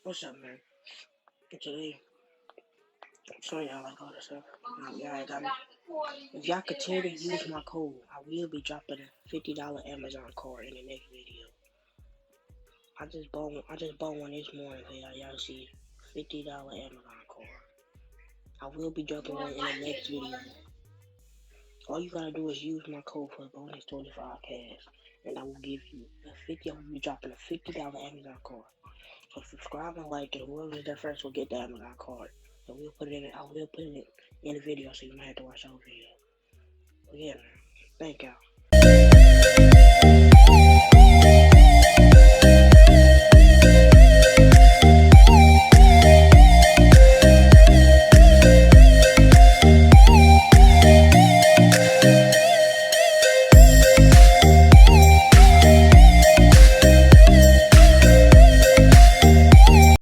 What's up, man? Today, I'm showing y'all like all this stuff. If y'all continue to use my code, I will be dropping a $50 Amazon card in the next video. I just bought one this morning for y'all. Y'all see $50 Amazon card. I will be dropping one in the next video. All you gotta do is use my code for bonus 25 cash, and I will give you I will be dropping a $50 Amazon card. So subscribe and like it. Whoever's there first will get the Amazon card. So I will put it in the video, so you might have to watch the whole video. But yeah, man. Thank y'all.